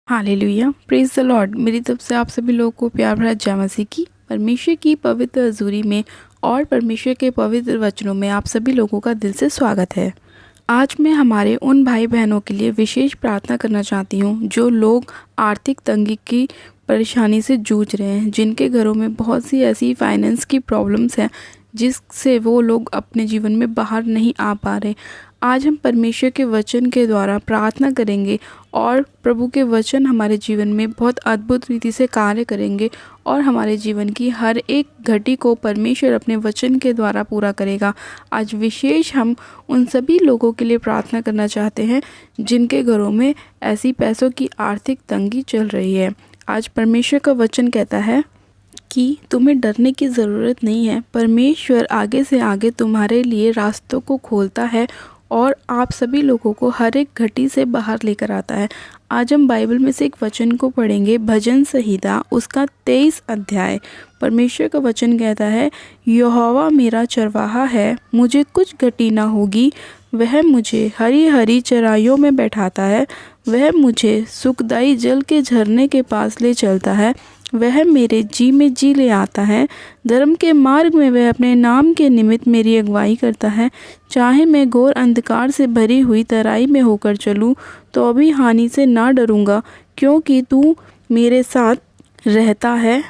Hallelujah, praise the Lord. मेरी तरफ से आप सभी लोगों को प्यार भरा जय मसीह की। परमेश्वर की पवित्र हजूरी में और परमेश्वर के पवित्र वचनों में आप सभी लोगों का दिल से स्वागत है। आज मैं हमारे उन भाई बहनों के लिए विशेष प्रार्थना करना चाहती हूँ जो लोग आर्थिक तंगी की परेशानी से जूझ रहे हैं, जिनके घरों में बहुत सी ऐसी फाइनेंस की प्रॉब्लम्स हैं जिससे वो लोग अपने जीवन में बाहर नहीं आ पा रहे। आज हम परमेश्वर के वचन के द्वारा प्रार्थना करेंगे और प्रभु के वचन हमारे जीवन में बहुत अद्भुत रीति से कार्य करेंगे और हमारे जीवन की हर एक घटी को परमेश्वर अपने वचन के द्वारा पूरा करेगा। आज विशेष हम उन सभी लोगों के लिए प्रार्थना करना चाहते हैं जिनके घरों में ऐसी पैसों की आर्थिक तंगी चल रही है। आज परमेश्वर का वचन कहता है कि तुम्हें डरने की ज़रूरत नहीं है। परमेश्वर आगे से आगे तुम्हारे लिए रास्तों को खोलता है और आप सभी लोगों को हर एक घटी से बाहर लेकर आता है। आज हम बाइबल में से एक वचन को पढ़ेंगे, भजन संहिता उसका 23 अध्याय। परमेश्वर का वचन कहता है, यहोवा मेरा चरवाहा है, मुझे कुछ घटी ना होगी। वह मुझे हरी हरी चराइयों में बैठाता है, वह मुझे सुखदाई जल के झरने के पास ले चलता है। वह मेरे जी में जी ले आता है, धर्म के मार्ग में वह अपने नाम के निमित्त मेरी अगुवाई करता है। चाहे मैं घोर अंधकार से भरी हुई तराई में होकर चलूं तो भी हानि से ना डरूंगा, क्योंकि तू मेरे साथ रहता है।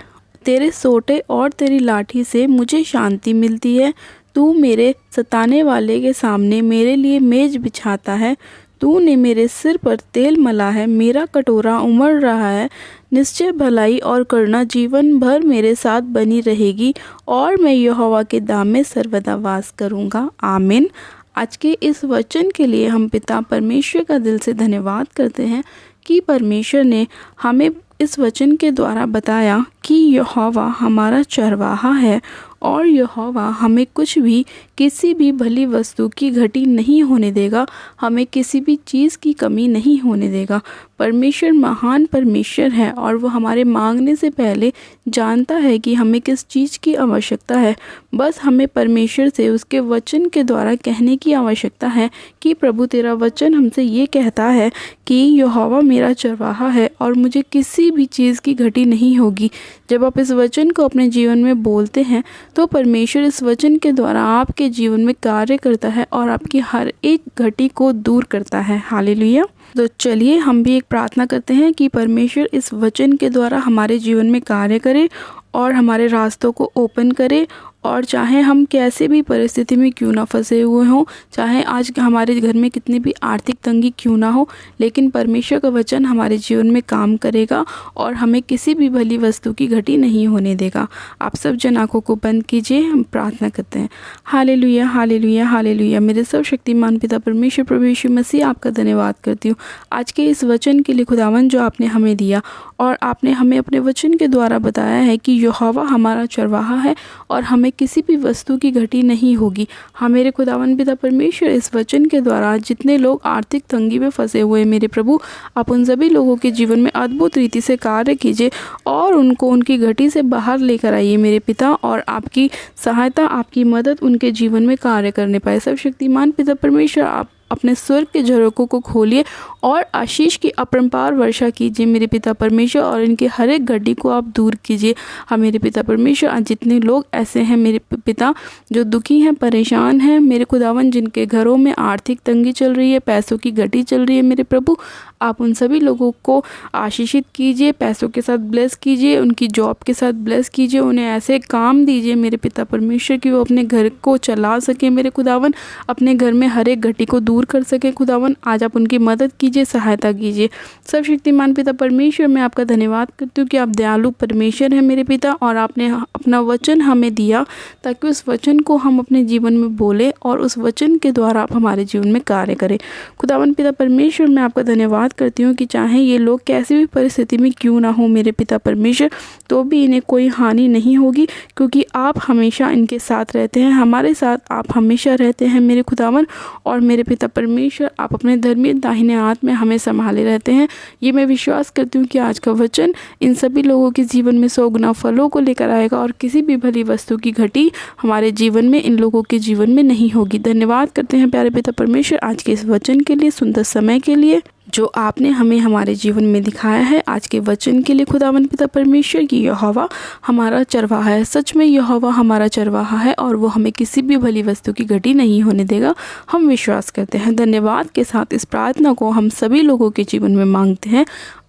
तेरे सोटे और तेरी लाठी से मुझे शांति मिलती है। तू मेरे सताने वाले के सामने मेरे लिए मेज बिछाता है। तूने मेरे सिर पर तेल मला है, मेरा कटोरा उमड़ रहा है। निश्चय भलाई और करुणा जीवन भर मेरे साथ बनी रहेगी और मैं यहोवा के धाम में सर्वदा वास करूँगा। आमीन। आज के इस वचन के लिए हम पिता परमेश्वर का दिल से धन्यवाद करते हैं कि परमेश्वर ने हमें इस वचन के द्वारा बताया कि यहोवा हमारा चरवाहा है और यहोवा हमें कुछ भी, किसी भी भली वस्तु की घटी नहीं होने देगा, हमें किसी भी चीज़ की कमी नहीं होने देगा। परमेश्वर महान परमेश्वर है और वो हमारे मांगने से पहले जानता है कि हमें किस चीज़ की आवश्यकता है। बस हमें परमेश्वर से उसके वचन के द्वारा कहने की आवश्यकता है कि प्रभु तेरा वचन हमसे ये कहता है कि यहोवा मेरा चरवाहा है और मुझे किसी भी चीज़ की घटी नहीं होगी। जब आप इस वचन को अपने जीवन में बोलते हैं तो परमेश्वर इस वचन के द्वारा आपके जीवन में कार्य करता है और आपकी हर एक घटी को दूर करता है। हालेलुया। तो चलिए हम भी एक प्रार्थना करते हैं कि परमेश्वर इस वचन के द्वारा हमारे जीवन में कार्य करे और हमारे रास्तों को ओपन करे। और चाहे हम कैसे भी परिस्थिति में क्यों ना फंसे हुए हों, चाहे आज हमारे घर में कितनी भी आर्थिक तंगी क्यों ना हो, लेकिन परमेश्वर का वचन हमारे जीवन में काम करेगा और हमें किसी भी भली वस्तु की घटी नहीं होने देगा। आप सब जन आँखों को बंद कीजिए, हम प्रार्थना करते हैं। Hallelujah, hallelujah, hallelujah. मेरे सर्वशक्तिमान पिता परमेश्वर प्रभु यीशु मसीह, आपका धन्यवाद करती हूँ आज के इस वचन के लिए खुदावन जो आपने हमें दिया और आपने हमें अपने वचन के द्वारा बताया है कि यहोवा हमारा चरवाहा है और हमें किसी भी वस्तु की घटी नहीं होगी। हाँ मेरे खुदावन पिता परमेश्वर, इस वचन के द्वारा जितने लोग आर्थिक तंगी में फंसे हुए मेरे प्रभु, आप उन सभी लोगों के जीवन में अद्भुत रीति से कार्य कीजिए और उनको उनकी घटी से बाहर लेकर आइए मेरे पिता, और आपकी सहायता, आपकी मदद उनके जीवन में कार्य करने पाए। सर्वशक्तिमान पिता परमेश्वर, आप अपने स्वर्ग के झरोकों को खोलिए और आशीष की अपरंपार वर्षा कीजिए मेरे पिता परमेश्वर, और इनके हर एक घटी को आप दूर कीजिए। हाँ मेरे पिता परमेश्वर, आज जितने लोग ऐसे हैं मेरे पिता जो दुखी हैं, परेशान हैं मेरे खुदावन, जिनके घरों में आर्थिक तंगी चल रही है, पैसों की घटी चल रही है मेरे प्रभु, आप उन सभी लोगों को आशीषित कीजिए, पैसों के साथ ब्लेस कीजिए, उनकी जॉब के साथ ब्लेस कीजिए, उन्हें ऐसे काम दीजिए मेरे पिता परमेश्वर कि वो अपने घर को चला सके मेरे खुदावन, अपने घर में हर एक घटी को दूर कर सके खुदावन। आज आप उनकी मदद कीजिए, सहायता कीजिए। सर्वशक्तिमान पिता परमेश्वर, मैं आपका धन्यवाद करती हूँ कि आप दयालु परमेश्वर हैं मेरे पिता, और आपने अपना वचन हमें दिया ताकि उस वचन को हम अपने जीवन में बोलें और उस वचन के द्वारा आप हमारे जीवन में कार्य करें। खुदावन पिता परमेश्वर, मैं आपका धन्यवाद करती हूँ कि चाहे ये लोग कैसी भी परिस्थिति में क्यों ना हो मेरे पिता परमेश्वर, तो भी इन्हें कोई हानि नहीं होगी, क्योंकि आप हमेशा इनके साथ रहते हैं, हमारे साथ आप हमेशा रहते हैं मेरे खुदावन। और मेरे पिता परमेश्वर, आप अपने धर्मी दाहिने हाथ में हमें संभाले रहते हैं। ये मैं विश्वास करती हूँ कि आज का वचन इन सभी लोगों के जीवन में 100 गुना फलों को लेकर आएगा और किसी भी भली वस्तु की घटी हमारे जीवन में, इन लोगों के जीवन में नहीं होगी। धन्यवाद करते हैं प्यारे पिता परमेश्वर आज के इस वचन के लिए, सुंदर समय के लिए। जो आपने हमें हमारे जीवन में दिखाया है। आज के वचन के लिए खुदावंद पिता परमेश्वर की यहोवा हमारा चरवाहा है। सच में यहोवा हमारा चरवाहा है और वो हमें किसी भी भली वस्तु की घटी नहीं होने देगा। हम विश्वास करते हैं। धन्यवाद के साथ इस प्रार्थना को हम सभी लोगों के जीवन में मांगते हैं।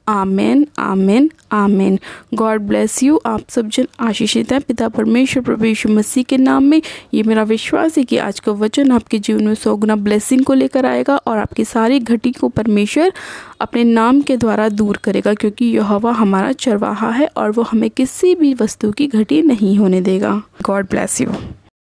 Amen, amen, amen. God bless you. आप सब जन आशीषित हैं पिता परमेश्वर प्रभु यीशु मसीह के नाम में। ये मेरा विश्वास है कि आज का वचन आपके जीवन में 100 गुना ब्लेसिंग को लेकर आएगा और आपकी सारी घटी को परमेश्वर अपने नाम के द्वारा दूर करेगा, क्योंकि यहोवा हमारा चरवाहा है और वो हमें किसी भी वस्तु की घटी नहीं होने देगा। God bless you.